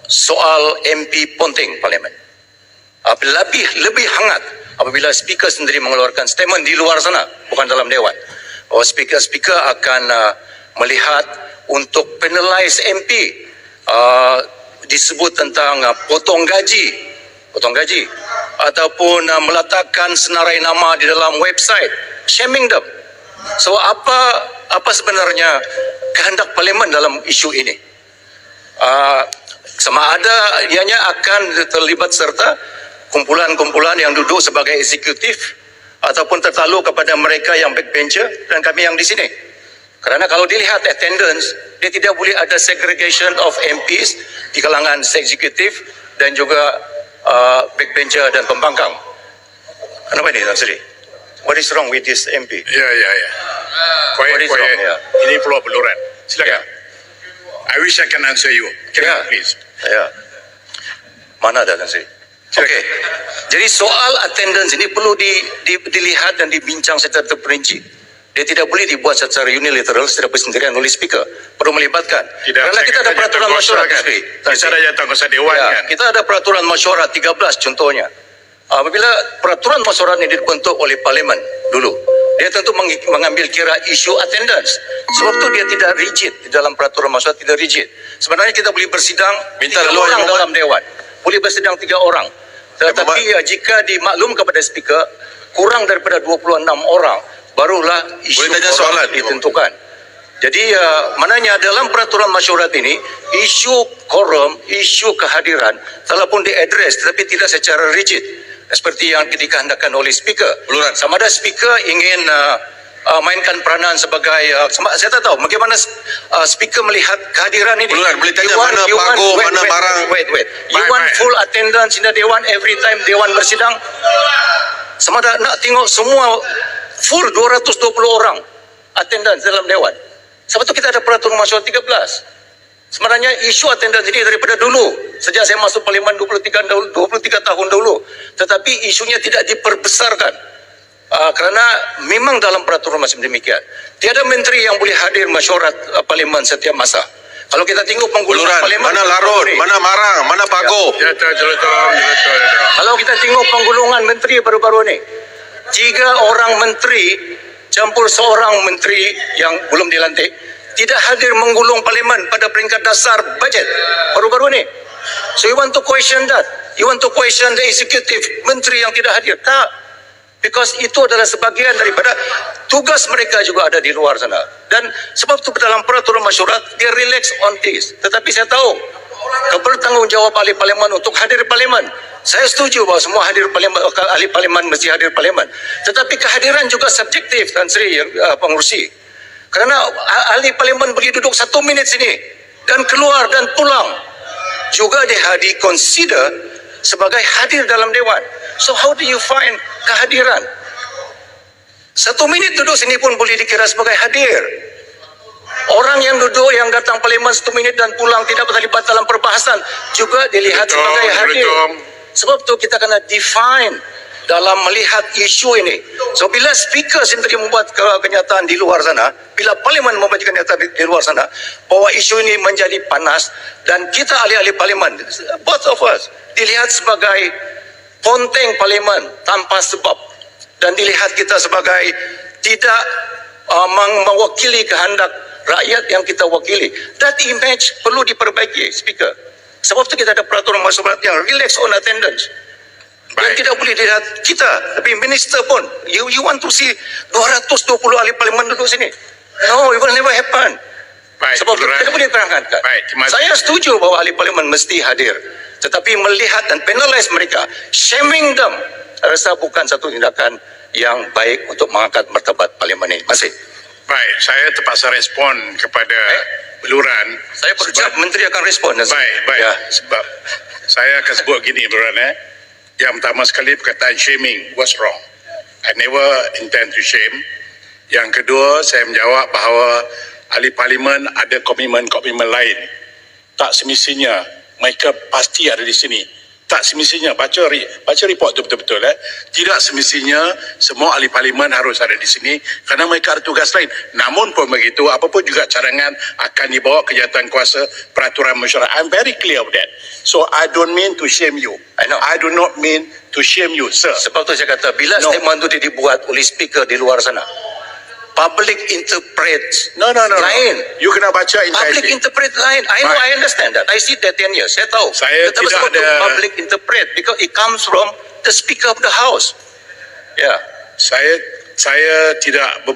soal MP Ponteng Parlimen. Lebih hangat apabila speaker sendiri mengeluarkan statement di luar sana, bukan dalam dewan. Speaker akan melihat untuk penalize MP, disebut tentang potong gaji ataupun meletakkan senarai nama di dalam website, shaming them. So apa sebenarnya kehendak parlimen dalam isu ini? Sama ada ianya akan terlibat serta kumpulan-kumpulan yang duduk sebagai eksekutif ataupun tertakluk kepada mereka yang backbencher dan kami yang di sini. Kerana kalau dilihat attendance, dia tidak boleh ada segregation of MPs di kalangan eksekutif dan juga backbencher dan pembangkang. Kenapa ini, Tan Sri? What is wrong with this MP? Ya. What is wrong? Yeah. Ini Pulau Beluran. Silakan. I wish I can answer you. Can you please? Ya. Mana ada, Tan Sri? Okey. Jadi soal attendance ini perlu dilihat dan dibincang secara terperinci. Dia tidak boleh dibuat secara unilateral, secara persendirian oleh speaker. Perlu melibatkan. Kerana kita ada peraturan masyurat, Tan Sri. Kita ada jawatan dewan kan? Kita ada peraturan masyurat 13 contohnya. Apabila peraturan masyurat ini dibentuk oleh parlimen dulu, dia tentu mengambil kira isu attendance. Sebab tu dia tidak rigid di dalam peraturan masyurat, tidak rigid. Sebenarnya kita boleh bersidang 3 orang dalam dewan. Boleh bersidang 3 orang. Tetapi jika dimaklum kepada speaker kurang daripada 26 orang, barulah isu quorum ditentukan. Jadi maknanya dalam peraturan masyurat ini isu quorum, isu kehadiran telah pun diadres tetapi tidak secara rigid seperti yang dikehendakkan oleh speaker. Sama ada speaker ingin mainkan peranan sebagai saya tak tahu bagaimana speaker melihat kehadiran ini. Boleh tanya mana pago, mana barang. Wait. You want full attendance in the dewan every time dewan bersidang? Sama ada nak tengok semua full 220 orang attendance dalam dewan. Sebab tu kita ada peraturan masyurat 13. Sebenarnya isu attendance ini daripada dulu, sejak saya masuk parlimen 23 tahun dulu, tetapi isunya tidak diperbesarkan. Kerana memang dalam peraturan macam demikian. Tiada menteri yang boleh hadir mesyuarat parlimen setiap masa. Kalau kita tengok pengguluran parlimen, mana larut, mana marang, mana pago. Kalau kita tengok penggulungan menteri baru-baru ni, 3 orang menteri campur seorang menteri yang belum dilantik tidak hadir menggulung parlimen pada peringkat dasar bajet baru-baru ni. So you want to question that? You want to question the executive menteri yang tidak hadir? Tak. Because itu adalah sebahagian daripada tugas mereka juga ada di luar sana. Dan sebab itu dalam peraturan masyurat dia relax on this. Tetapi saya tahu kebertanggungjawab ahli parlimen untuk hadir parlimen. Saya setuju bahawa semua hadir parlimen, ahli parlimen mesti hadir parlimen. Tetapi kehadiran juga subjektif, Tan Sri pengurusi. Kerana ahli parlimen boleh duduk 1 minit sini dan keluar dan pulang. Juga dia consider sebagai hadir dalam dewan. So how do you find kehadiran? 1 minit duduk sini pun boleh dikira sebagai hadir. Orang yang duduk yang datang parlimen 1 minit dan pulang tidak terlibat dalam perbahasan juga dilihat sebagai hadir. Sebab tu kita kena define dalam melihat isu ini. So bila speaker sendiri membuat kenyataan di luar sana, bila parlimen membuat kenyataan di luar sana bahawa isu ini menjadi panas dan kita ahli-ahli parlimen, both of us, dilihat sebagai ponteng parlimen tanpa sebab dan dilihat kita sebagai tidak mewakili kehendak rakyat yang kita wakili. That image perlu diperbaiki, speaker. Sebab tu kita ada peraturan masyurat yang relax on attendance. Dan tidak boleh dilihat kita, tapi minister pun, you want to see 220 ahli parlimen duduk sini. No, it will never happen. Sebab kita boleh terangkan. Saya setuju bahawa ahli parlimen mesti hadir. Tetapi melihat dan penalize mereka, shaming them, rasa bukan satu tindakan yang baik untuk mengangkat martabat parlimen ini. Terima kasih. Baik, saya terpaksa respon kepada Beluran. Saya berucap menteri akan respon. Baik. Ya. Sebab saya akan sebut gini, Beluran. Yang pertama sekali perkataan shaming, what's wrong? I never intend to shame. Yang kedua, saya menjawab bahawa ahli parlimen ada komitmen lain. Tak semestinya mereka pasti ada di sini. Tak semestinya baca report tu betul-betul tidak semestinya semua ahli parlimen harus ada di sini kerana mereka ada tugas lain. Namun pun begitu, apapun juga cadangan akan dibawa ke jawatankuasa peraturan mesyuarat. I'm very clear of that. So I don't mean to shame you. I know. I do not mean to shame you, sir. Sebab tu saya kata, bila No. statement tu dibuat oleh speaker di luar sana, public interpret No. lain. You kena baca Public entirely. interpret lain. I know, I understand that. I see that 10 years. Saya tahu. Saya Tetapi tidak sebab tu ada- public interpret because it comes from the speaker of the house. Ya. Saya tidak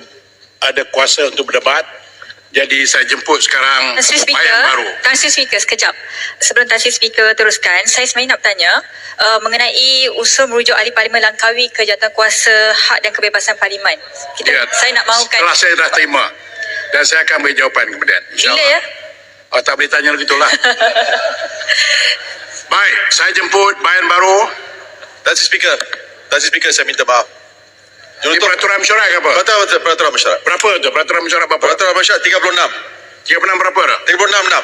ada kuasa untuk berdebat. Jadi saya jemput sekarang Tan Sri Speaker, bayan baru. Tan Sri Speaker, sekejap. Sebelum Tan Sri Speaker teruskan, saya sebenarnya nak bertanya mengenai usul merujuk ahli parlimen Langkawi ke jawatankuasa hak dan kebebasan parlimen. Saya nak mahukan. Setelah saya dah terima dan saya akan beri jawapan kemudian. Bila InsyaAllah. ya? Oh, tak boleh tanya lagi itulah. Baik, saya jemput bayan baru. Tan Sri Speaker, saya minta maaf. Ini peraturan mesyuarat ke apa? Peraturan mesyuarat. Berapa tu? Peraturan mesyuarat berapa? Peraturan mesyuarat 36. 36 berapa dah? 36.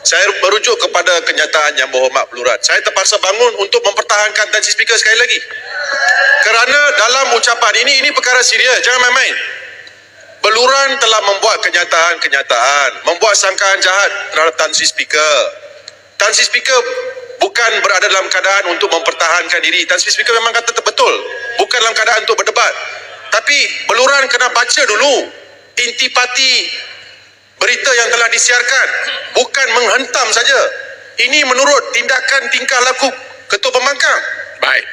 Saya merujuk kepada kenyataan yang berhormat Peluran. Saya terpaksa bangun untuk mempertahankan Tan Sri Speaker sekali lagi. Kerana dalam ucapan ini perkara serius, jangan main-main. Peluran telah membuat kenyataan, membuat sangkaan jahat terhadap Tan Sri Speaker. Tan Sri Speaker bukan berada dalam keadaan untuk mempertahankan diri. Tan Sri Speaker memang kata betul, bukan dalam keadaan untuk berdebat. Tapi Peluran kena baca dulu intipati berita yang telah disiarkan, bukan menghentam saja. Ini menurut tindakan tingkah laku Ketua Pembangkang. Baik.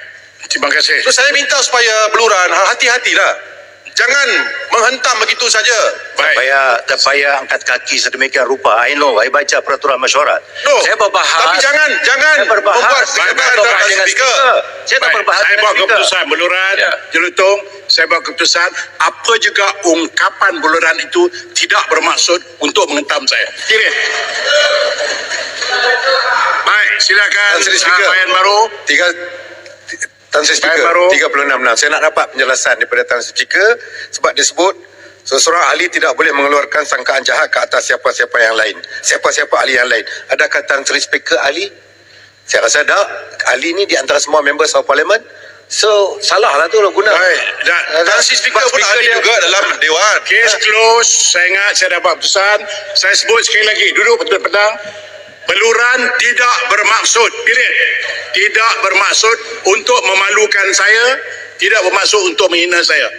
Terima kasih. So saya minta supaya Peluran hati-hatilah. Jangan menghentam begitu saja. Baik. Tak payah angkat kaki sedemikian rupa. I know, I baca peraturan mesyuarat. No. Saya berbahas. Tapi jangan Saya berbahas. membuat Saya kenyataan berbahas terhadap dengan speaker. Saya tak Baik, berbahas saya dengan buat speaker. keputusan Beluran, Ya. Jelutong, saya buat keputusan apa juga ungkapan Beluran itu tidak bermaksud untuk menghentam saya. Kira. Baik, silakan Tan Sri Speaker. bayan baru. Tan Sri Speaker, baru. 36. Saya nak dapat penjelasan daripada Tan Sri Speaker sebab disebut seseorang ahli tidak boleh mengeluarkan sangkaan jahat ke atas siapa-siapa yang lain. Siapa-siapa ahli yang lain. Adakah Tan Sri Speaker ahli? Saya rasa tak. Ahli ni di antara semua members of parliament. So, salah lah tu lo guna. Baik, Tan Sri Speaker pun ahli juga dalam Dewan. Case close. Saya ingat saya dapat keputusan. Saya sebut sekali lagi, duduk betul pedang. Beluran tidak bermaksud, period. Tidak bermaksud untuk memalukan saya, tidak bermaksud untuk menghina saya.